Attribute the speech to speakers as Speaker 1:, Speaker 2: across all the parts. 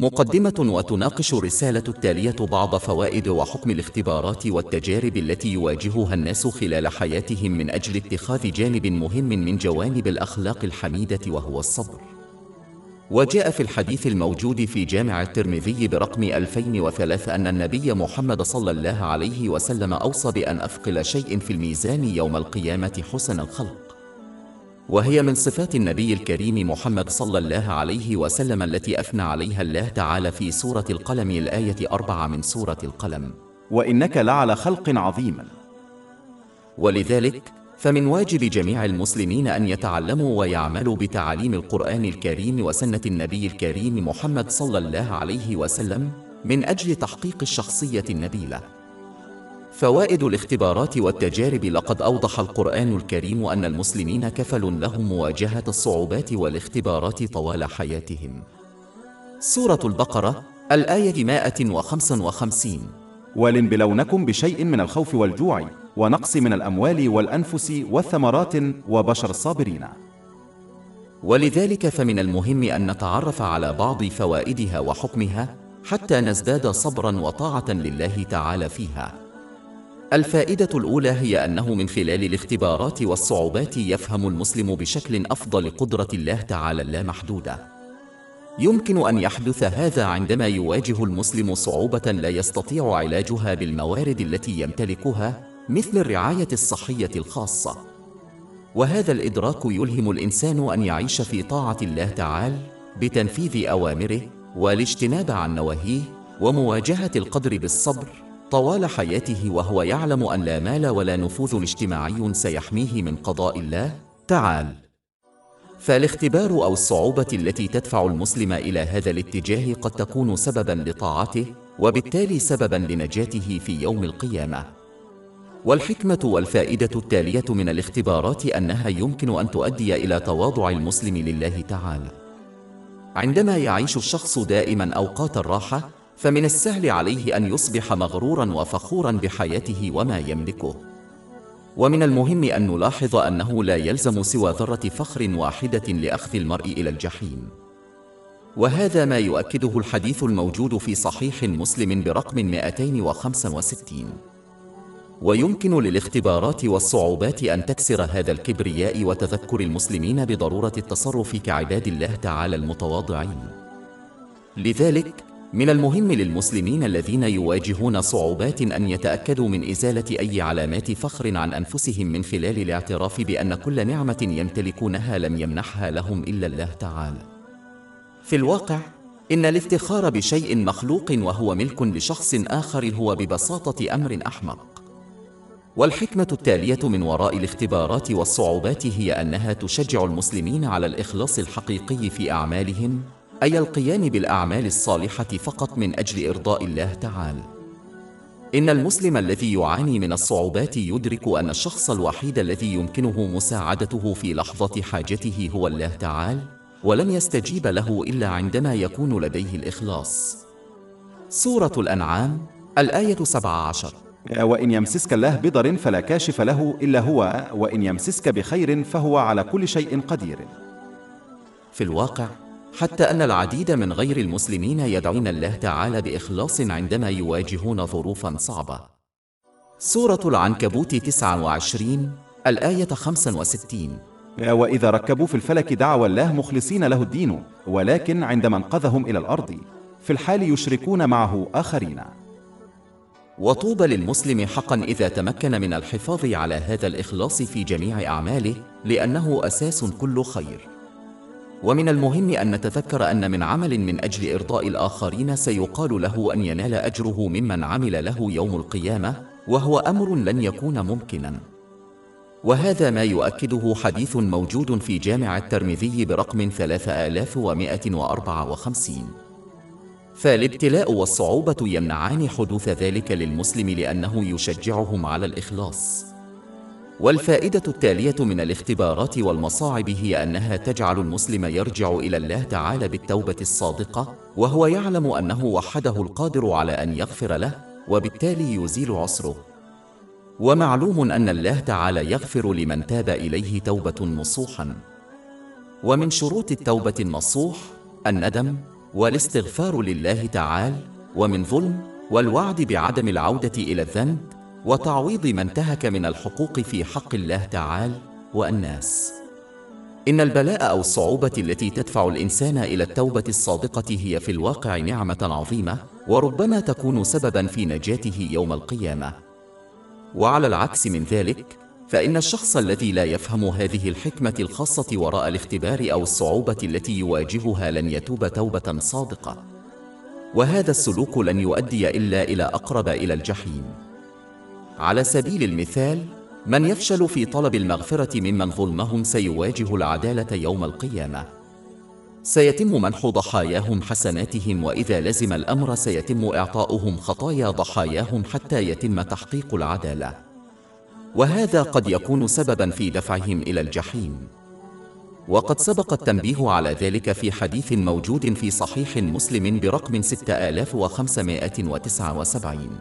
Speaker 1: مقدمة. وتناقش الرسالة التالية بعض فوائد وحكم الاختبارات والتجارب التي يواجهها الناس خلال حياتهم من أجل اتخاذ جانب مهم من جوانب الأخلاق الحميدة وهو الصبر. وجاء في الحديث الموجود في جامع الترمذي برقم 2003 أن النبي محمد صلى الله عليه وسلم أوصى بأن أثقل شيء في الميزان يوم القيامة حسن الخلق، وهي من صفات النبي الكريم محمد صلى الله عليه وسلم التي أثنى عليها الله تعالى في سورة القلم الآية 4 من سورة القلم:
Speaker 2: وإنك لعلى خلق عظيم.
Speaker 1: ولذلك فمن واجب جميع المسلمين أن يتعلموا ويعملوا بتعاليم القرآن الكريم وسنة النبي الكريم محمد صلى الله عليه وسلم من أجل تحقيق الشخصية النبيلة. فوائد الاختبارات والتجارب. لقد أوضح القرآن الكريم أن المسلمين كفل لهم مواجهة الصعوبات والاختبارات طوال حياتهم. سورة البقرة الآية 155:
Speaker 2: ولنبلونكم بشيء من الخوف والجوع ونقص من الأموال والأنفس والثمرات وبشر الصابرين.
Speaker 1: ولذلك فمن المهم أن نتعرف على بعض فوائدها وحكمها حتى نزداد صبرا وطاعة لله تعالى فيها. الفائدة الأولى هي أنه من خلال الاختبارات والصعوبات يفهم المسلم بشكل أفضل قدرة الله تعالى اللامحدودة. يمكن أن يحدث هذا عندما يواجه المسلم صعوبة لا يستطيع علاجها بالموارد التي يمتلكها، مثل الرعاية الصحية الخاصة. وهذا الإدراك يلهم الإنسان أن يعيش في طاعة الله تعالى بتنفيذ أوامره والاجتناب عن نواهيه ومواجهة القدر بالصبر طوال حياته، وهو يعلم أن لا مال ولا نفوذ اجتماعي سيحميه من قضاء الله تعالى. فالاختبار أو الصعوبة التي تدفع المسلم إلى هذا الاتجاه قد تكون سبباً لطاعته وبالتالي سبباً لنجاته في يوم القيامة. والحكمة والفائدة التالية من الاختبارات أنها يمكن أن تؤدي إلى تواضع المسلم لله تعالى. عندما يعيش الشخص دائماً أوقات الراحة، فمن السهل عليه أن يصبح مغروراً وفخوراً بحياته وما يملكه. ومن المهم أن نلاحظ أنه لا يلزم سوى ذرة فخر واحدة لأخذ المرء إلى الجحيم. وهذا ما يؤكده الحديث الموجود في صحيح مسلم برقم 265. ويمكن للاختبارات والصعوبات أن تكسر هذا الكبرياء وتذكر المسلمين بضرورة التصرف كعباد الله تعالى المتواضعين. لذلك من المهم للمسلمين الذين يواجهون صعوبات أن يتأكدوا من إزالة أي علامات فخر عن أنفسهم من خلال الاعتراف بأن كل نعمة يمتلكونها لم يمنحها لهم إلا الله تعالى. في الواقع إن الافتخار بشيء مخلوق وهو ملك لشخص آخر هو ببساطة أمر أحمق. والحكمة التالية من وراء الاختبارات والصعوبات هي أنها تشجع المسلمين على الإخلاص الحقيقي في أعمالهم، أي القيام بالأعمال الصالحة فقط من أجل إرضاء الله تعالى. إن المسلم الذي يعاني من الصعوبات يدرك أن الشخص الوحيد الذي يمكنه مساعدته في لحظة حاجته هو الله تعالى، ولن يستجيب له إلا عندما يكون لديه الإخلاص. سورة الأنعام الآية 17:
Speaker 2: وإن يمسسك الله بضر فلا كاشف له إلا هو وإن يمسسك بخير فهو على كل شيء قدير.
Speaker 1: في الواقع حتى أن العديد من غير المسلمين يدعون الله تعالى بإخلاص عندما يواجهون ظروفاً صعبة. سورة العنكبوت 29 الآية 65:
Speaker 2: وإذا ركبوا في الفلك دعوا الله مخلصين له الدين ولكن عندما انقذهم إلى الأرض في الحال يشركون معه آخرين.
Speaker 1: وطوبى للمسلم حقاً إذا تمكن من الحفاظ على هذا الإخلاص في جميع أعماله، لأنه أساس كل خير. ومن المهم أن نتذكر أن من عمل من أجل إرضاء الآخرين سيقال له أن ينال أجره ممن عمل له يوم القيامة، وهو أمر لن يكون ممكناً. وهذا ما يؤكده حديث موجود في جامع الترمذي برقم 3154. فالابتلاء والصعوبة يمنعان حدوث ذلك للمسلم لأنه يشجعهم على الإخلاص. والفائدة التالية من الاختبارات والمصاعب هي أنها تجعل المسلم يرجع إلى الله تعالى بالتوبة الصادقة، وهو يعلم أنه وحده القادر على أن يغفر له وبالتالي يزيل عسره. ومعلوم أن الله تعالى يغفر لمن تاب إليه توبة نصوحا. ومن شروط التوبة النصوح الندم والاستغفار لله تعالى، ومن ظلم، والوعد بعدم العودة إلى الذنب، وتعويض ما انتهك من الحقوق في حق الله تعالى والناس. إن البلاء أو الصعوبة التي تدفع الإنسان إلى التوبة الصادقة هي في الواقع نعمة عظيمة، وربما تكون سبباً في نجاته يوم القيامة. وعلى العكس من ذلك، فإن الشخص الذي لا يفهم هذه الحكمة الخاصة وراء الاختبار أو الصعوبة التي يواجهها لن يتوب توبة صادقة، وهذا السلوك لن يؤدي إلا إلى أقرب إلى الجحيم. على سبيل المثال، من يفشل في طلب المغفرة ممن ظلمهم سيواجه العدالة يوم القيامة. سيتم منح ضحاياهم حسناتهم، وإذا لزم الأمر سيتم إعطاؤهم خطايا ضحاياهم حتى يتم تحقيق العدالة، وهذا قد يكون سبباً في دفعهم إلى الجحيم. وقد سبق التنبيه على ذلك في حديث موجود في صحيح مسلم برقم 6579.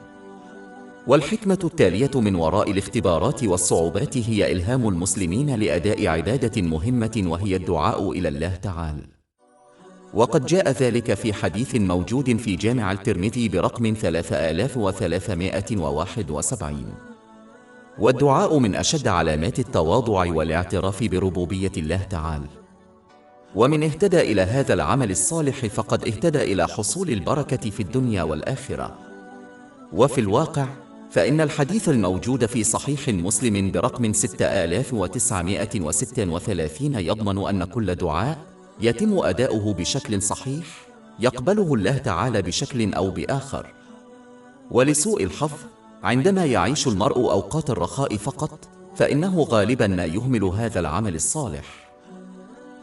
Speaker 1: والحكمة التالية من وراء الاختبارات والصعوبات هي إلهام المسلمين لأداء عبادة مهمة، وهي الدعاء إلى الله تعالى. وقد جاء ذلك في حديث موجود في جامع الترمذي برقم 3371. والدعاء من أشد علامات التواضع والاعتراف بربوبية الله تعالى. ومن اهتدى إلى هذا العمل الصالح فقد اهتدى إلى حصول البركة في الدنيا والآخرة. وفي الواقع، فإن الحديث الموجود في صحيح مسلم برقم 6936 يضمن أن كل دعاء يتم أداؤه بشكل صحيح يقبله الله تعالى بشكل أو بآخر. ولسوء الحظ، عندما يعيش المرء أوقات الرخاء فقط، فإنه غالباً ما يهمل هذا العمل الصالح.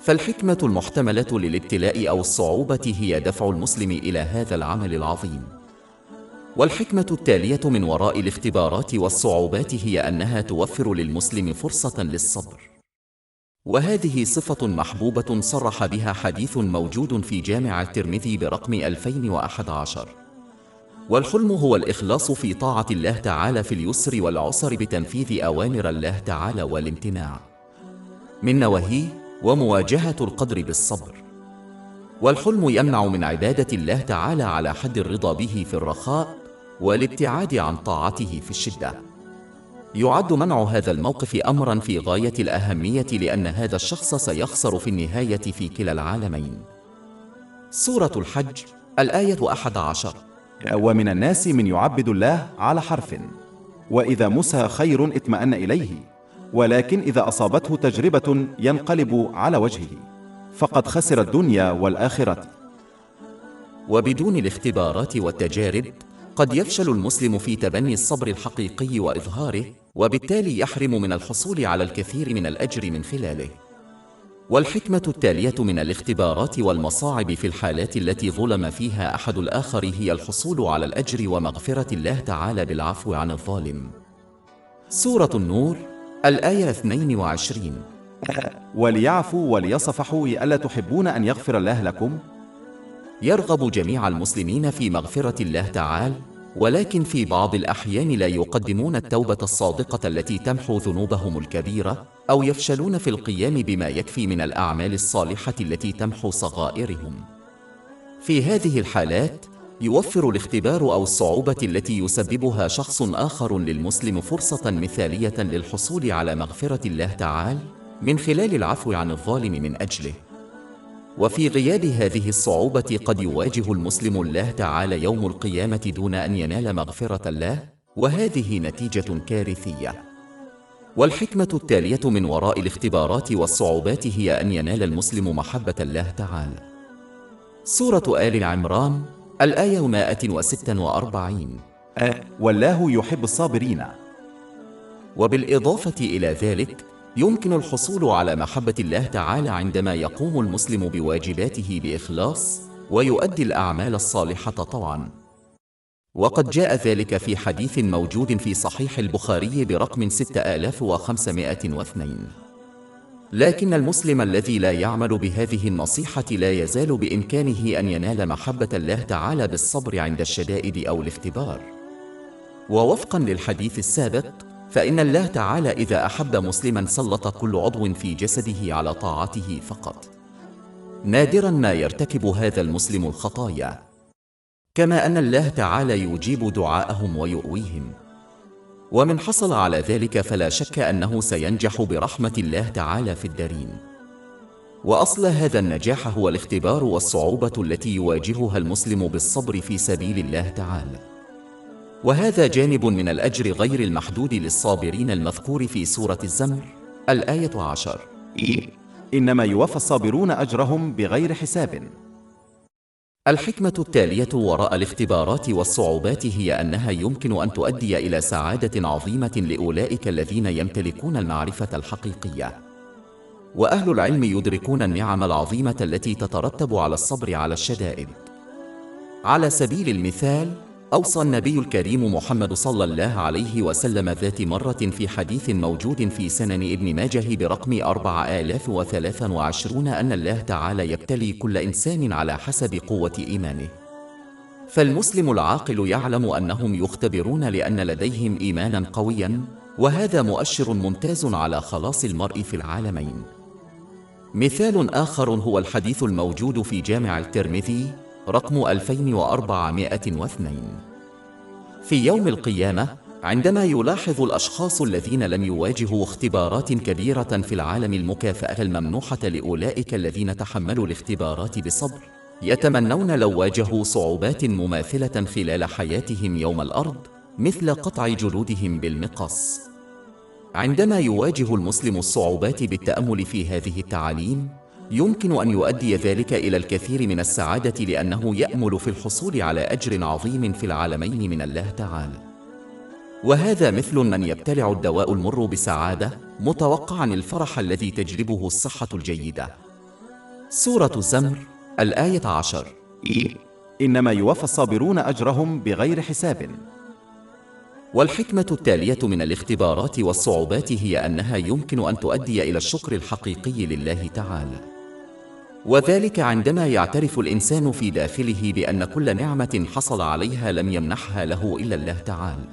Speaker 1: فالحكمة المحتملة للابتلاء أو الصعوبة هي دفع المسلم إلى هذا العمل العظيم. والحكمة التالية من وراء الاختبارات والصعوبات هي أنها توفر للمسلم فرصة للصبر، وهذه صفة محبوبة صرح بها حديث موجود في جامع الترمذي برقم 2011. والحلم هو الإخلاص في طاعة الله تعالى في اليسر والعسر بتنفيذ أوامر الله تعالى والامتناع من نواهيه، ومواجهة القدر بالصبر. والحلم يمنع من عبادة الله تعالى على حد الرضا به في الرخاء، والابتعاد عن طاعته في الشدة. يعد منع هذا الموقف أمراً في غاية الأهمية، لأن هذا الشخص سيخسر في النهاية في كلا العالمين. سورة الحج، الآية 11.
Speaker 2: ومن الناس من يعبد الله على حرف، وإذا مسى خير اطمأن إليه، ولكن إذا أصابته تجربة ينقلب على وجهه، فقد خسر الدنيا والآخرة.
Speaker 1: وبدون الاختبارات والتجارب قد يفشل المسلم في تبني الصبر الحقيقي وإظهاره، وبالتالي يحرم من الحصول على الكثير من الأجر من خلاله. والحكمة التالية من الاختبارات والمصاعب في الحالات التي ظلم فيها أحد الآخر هي الحصول على الأجر ومغفرة الله تعالى بالعفو عن الظالم. سورة النور، الآية 22.
Speaker 2: وليعفوا وليصفحوا ألا تحبون أن يغفر الله لكم؟
Speaker 1: يرغب جميع المسلمين في مغفرة الله تعالى، ولكن في بعض الأحيان لا يقدمون التوبة الصادقة التي تمحو ذنوبهم الكبيرة، أو يفشلون في القيام بما يكفي من الأعمال الصالحة التي تمحو صغائرهم. في هذه الحالات يوفر الاختبار أو الصعوبة التي يسببها شخص آخر للمسلم فرصة مثالية للحصول على مغفرة الله تعالى من خلال العفو عن الظالم من أجله. وفي غياب هذه الصعوبة قد يواجه المسلم الله تعالى يوم القيامة دون أن ينال مغفرة الله، وهذه نتيجة كارثية. والحكمة التالية من وراء الاختبارات والصعوبات هي أن ينال المسلم محبة الله تعالى. سورة آل عمران، الآية 146.
Speaker 2: والله يحب الصابرين.
Speaker 1: وبالإضافة إلى ذلك، يمكن الحصول على محبة الله تعالى عندما يقوم المسلم بواجباته بإخلاص، ويؤدي الأعمال الصالحة طوعاً. وقد جاء ذلك في حديث موجود في صحيح البخاري برقم 6502. لكن المسلم الذي لا يعمل بهذه النصيحة لا يزال بإمكانه أن ينال محبة الله تعالى بالصبر عند الشدائد أو الاختبار. ووفقاً للحديث السابق، فإن الله تعالى إذا أحب مسلماً سلط كل عضو في جسده على طاعته فقط. نادرا ما يرتكب هذا المسلم الخطايا، كما أن الله تعالى يجيب دعاءهم ويؤويهم. ومن حصل على ذلك فلا شك أنه سينجح برحمة الله تعالى في الدارين. وأصل هذا النجاح هو الاختبار والصعوبة التي يواجهها المسلم بالصبر في سبيل الله تعالى. وهذا جانب من الأجر غير المحدود للصابرين المذكور في سورة الزمر الآية 10.
Speaker 2: إنما يوفى الصابرون أجرهم بغير حساب.
Speaker 1: الحكمة التالية وراء الاختبارات والصعوبات هي أنها يمكن أن تؤدي إلى سعادة عظيمة لأولئك الذين يمتلكون المعرفة الحقيقية. وأهل العلم يدركون النعم العظيمة التي تترتب على الصبر على الشدائد. على سبيل المثال، أوصى النبي الكريم محمد صلى الله عليه وسلم ذات مرة في حديث موجود في سنن ابن ماجه برقم 4023 أن الله تعالى يبتلي كل إنسان على حسب قوة إيمانه. فالمسلم العاقل يعلم أنهم يختبرون لأن لديهم إيمانا قويا، وهذا مؤشر ممتاز على خلاص المرء في العالمين. مثال آخر هو الحديث الموجود في جامع الترمذي رقم 2402. في يوم القيامة، عندما يلاحظ الأشخاص الذين لم يواجهوا اختبارات كبيرة في العالم المكافأة الممنوحة لأولئك الذين تحملوا الاختبارات بصبر، يتمنون لو واجهوا صعوبات مماثلة خلال حياتهم يوم الأرض، مثل قطع جلودهم بالمقص. عندما يواجه المسلم الصعوبات بالتأمل في هذه التعاليم، يمكن أن يؤدي ذلك إلى الكثير من السعادة، لأنه يأمل في الحصول على أجر عظيم في العالمين من الله تعالى. وهذا مثل من يبتلع الدواء المر بسعادة، متوقعا الفرح الذي تجلبه الصحة الجيدة. سورة الزمر الآية 10.
Speaker 2: إنما يوفى الصابرون أجرهم بغير حساب.
Speaker 1: والحكمة التالية من الاختبارات والصعوبات هي أنها يمكن أن تؤدي إلى الشكر الحقيقي لله تعالى، وذلك عندما يعترف الإنسان في داخله بأن كل نعمة حصل عليها لم يمنحها له إلا الله تعالى،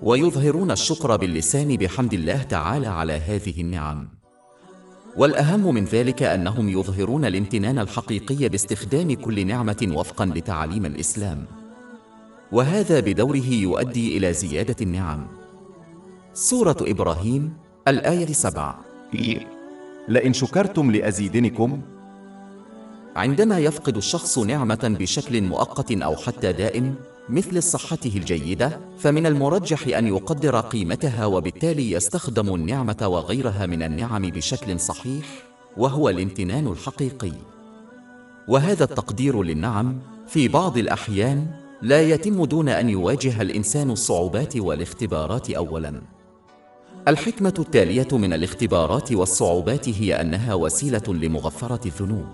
Speaker 1: ويظهرون الشكر باللسان بحمد الله تعالى على هذه النعم. والأهم من ذلك أنهم يظهرون الامتنان الحقيقي باستخدام كل نعمة وفقا لتعاليم الإسلام، وهذا بدوره يؤدي إلى زيادة النعم. سورة إبراهيم الآية 7.
Speaker 2: لئن شكرتم لأزيدنكم.
Speaker 1: عندما يفقد الشخص نعمة بشكل مؤقت أو حتى دائم، مثل صحته الجيدة، فمن المرجح أن يقدر قيمتها، وبالتالي يستخدم النعمة وغيرها من النعم بشكل صحيح، وهو الامتنان الحقيقي. وهذا التقدير للنعم في بعض الأحيان لا يتم دون أن يواجه الإنسان الصعوبات والاختبارات أولاً. الحكمة التالية من الاختبارات والصعوبات هي أنها وسيلة لمغفرة الذنوب.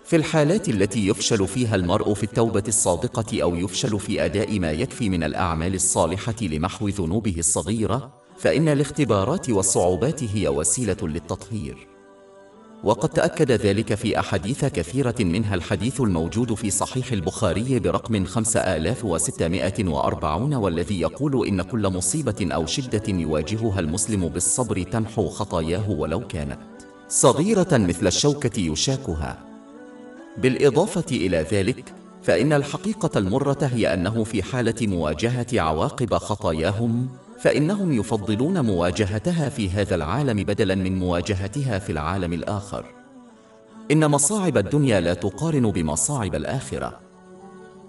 Speaker 1: في الحالات التي يفشل فيها المرء في التوبة الصادقة أو يفشل في أداء ما يكفي من الأعمال الصالحة لمحو ذنوبه الصغيرة، فإن الاختبارات والصعوبات هي وسيلة للتطهير. وقد تأكد ذلك في أحاديث كثيرة، منها الحديث الموجود في صحيح البخاري برقم 5640، والذي يقول إن كل مصيبة أو شدة يواجهها المسلم بالصبر تمحو خطاياه ولو كانت صغيرة مثل الشوكة يشاكها. بالإضافة إلى ذلك، فإن الحقيقة المرة هي أنه في حالة مواجهة عواقب خطاياهم، فإنهم يفضلون مواجهتها في هذا العالم بدلاً من مواجهتها في العالم الآخر. إن مصاعب الدنيا لا تقارن بمصاعب الآخرة،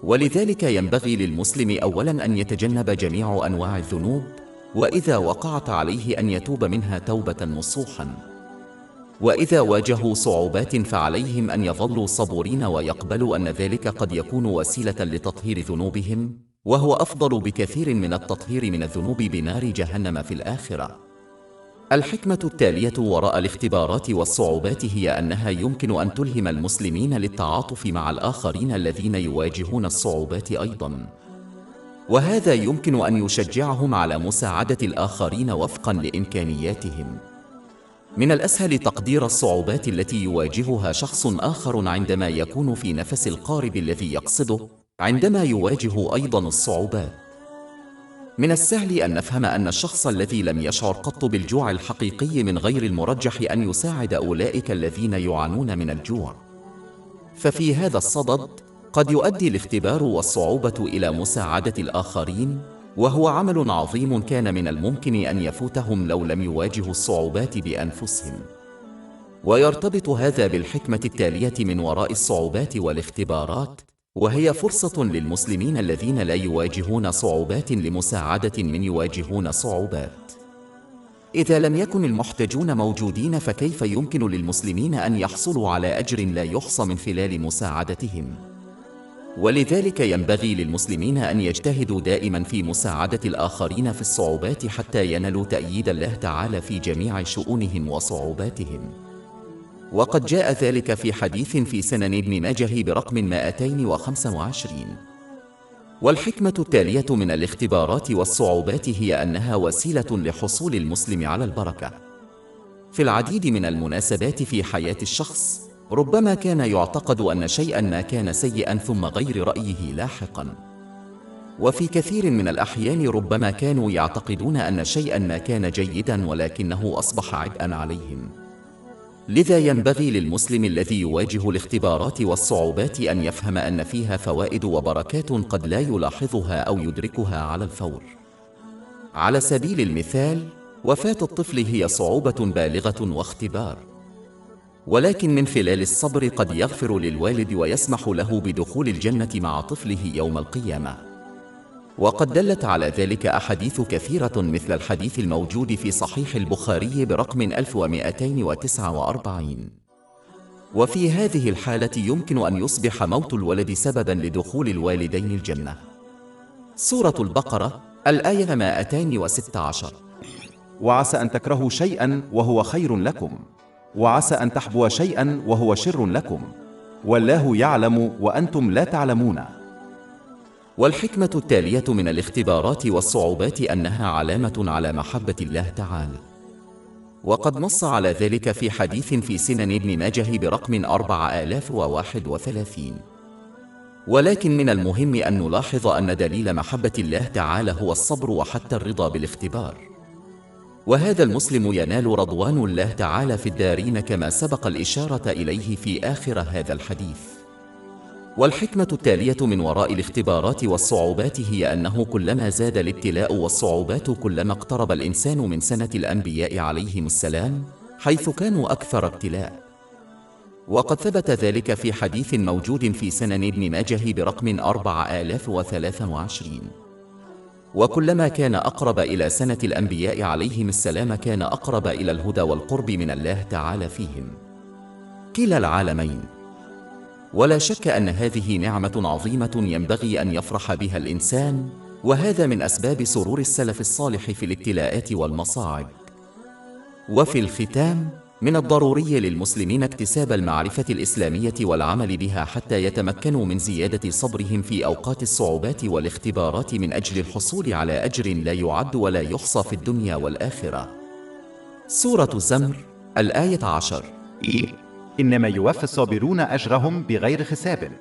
Speaker 1: ولذلك ينبغي للمسلم أولاً أن يتجنب جميع أنواع الذنوب، وإذا وقعت عليه أن يتوب منها توبة نصوحاً. وإذا واجهوا صعوبات فعليهم أن يظلوا صبورين، ويقبلوا أن ذلك قد يكون وسيلة لتطهير ذنوبهم، وهو أفضل بكثير من التطهير من الذنوب بنار جهنم في الآخرة. الحكمة التالية وراء الاختبارات والصعوبات هي أنها يمكن أن تلهم المسلمين للتعاطف مع الآخرين الذين يواجهون الصعوبات أيضاً، وهذا يمكن أن يشجعهم على مساعدة الآخرين وفقاً لإمكانياتهم. من الأسهل تقدير الصعوبات التي يواجهها شخص آخر عندما يكون في نفس القارب الذي يقصده عندما يواجه أيضاً الصعوبات. من السهل أن نفهم أن الشخص الذي لم يشعر قط بالجوع الحقيقي من غير المرجح أن يساعد أولئك الذين يعانون من الجوع. ففي هذا الصدد قد يؤدي الاختبار والصعوبة إلى مساعدة الآخرين، وهو عمل عظيم كان من الممكن أن يفوتهم لو لم يواجهوا الصعوبات بأنفسهم. ويرتبط هذا بالحكمة التالية من وراء الصعوبات والاختبارات، وهي فرصة للمسلمين الذين لا يواجهون صعوبات لمساعدة من يواجهون صعوبات. إذا لم يكن المحتاجون موجودين، فكيف يمكن للمسلمين أن يحصلوا على أجر لا يحصى من خلال مساعدتهم؟ ولذلك ينبغي للمسلمين أن يجتهدوا دائما في مساعدة الآخرين في الصعوبات حتى ينالوا تأييد الله تعالى في جميع شؤونهم وصعوباتهم. وقد جاء ذلك في حديث في سنن ابن ماجه برقم 225. والحكمة التالية من الاختبارات والصعوبات هي أنها وسيلة لحصول المسلم على البركة. في العديد من المناسبات في حياة الشخص ربما كان يعتقد أن شيئا ما كان سيئا ثم غير رأيه لاحقا، وفي كثير من الأحيان ربما كانوا يعتقدون أن شيئا ما كان جيدا ولكنه أصبح عبئا عليهم. لذا ينبغي للمسلم الذي يواجه الاختبارات والصعوبات أن يفهم أن فيها فوائد وبركات قد لا يلاحظها أو يدركها على الفور. على سبيل المثال، وفاة الطفل هي صعوبة بالغة واختبار، ولكن من خلال الصبر قد يغفر للوالد ويسمح له بدخول الجنة مع طفله يوم القيامة. وقد دلت على ذلك أحاديث كثيرة مثل الحديث الموجود في صحيح البخاري برقم 1249. وفي هذه الحالة يمكن أن يصبح موت الولد سببا لدخول الوالدين الجنة. سورة البقرة الآية 216.
Speaker 2: وعسى أن تكرهوا شيئا وهو خير لكم، وعسى أن تحبوا شيئا وهو شر لكم، والله يعلم وأنتم لا تعلمون.
Speaker 1: والحكمة التالية من الاختبارات والصعوبات أنها علامة على محبة الله تعالى، وقد نص على ذلك في حديث في سنن ابن ماجه برقم 4031. ولكن من المهم أن نلاحظ أن دليل محبة الله تعالى هو الصبر وحتى الرضا بالاختبار، وهذا المسلم ينال رضوان الله تعالى في الدارين كما سبق الإشارة إليه في آخر هذا الحديث. والحكمة التالية من وراء الاختبارات والصعوبات هي أنه كلما زاد الابتلاء والصعوبات كلما اقترب الإنسان من سنة الأنبياء عليهم السلام، حيث كانوا أكثر ابتلاء. وقد ثبت ذلك في حديث موجود في سنن ابن ماجه برقم 4023. وكلما كان أقرب إلى سنة الأنبياء عليهم السلام كان أقرب إلى الهدى والقرب من الله تعالى فيهم كلا العالمين. ولا شك أن هذه نعمة عظيمة ينبغي أن يفرح بها الإنسان، وهذا من أسباب سرور السلف الصالح في الابتلاءات والمصاعب. وفي الختام، من الضروري للمسلمين اكتساب المعرفة الإسلامية والعمل بها حتى يتمكنوا من زيادة صبرهم في أوقات الصعوبات والاختبارات من أجل الحصول على أجر لا يعد ولا يحصى في الدنيا والآخرة. سورة الزمر الآية 10.
Speaker 2: إنما يوفى الصابرون أجرهم بغير حساب.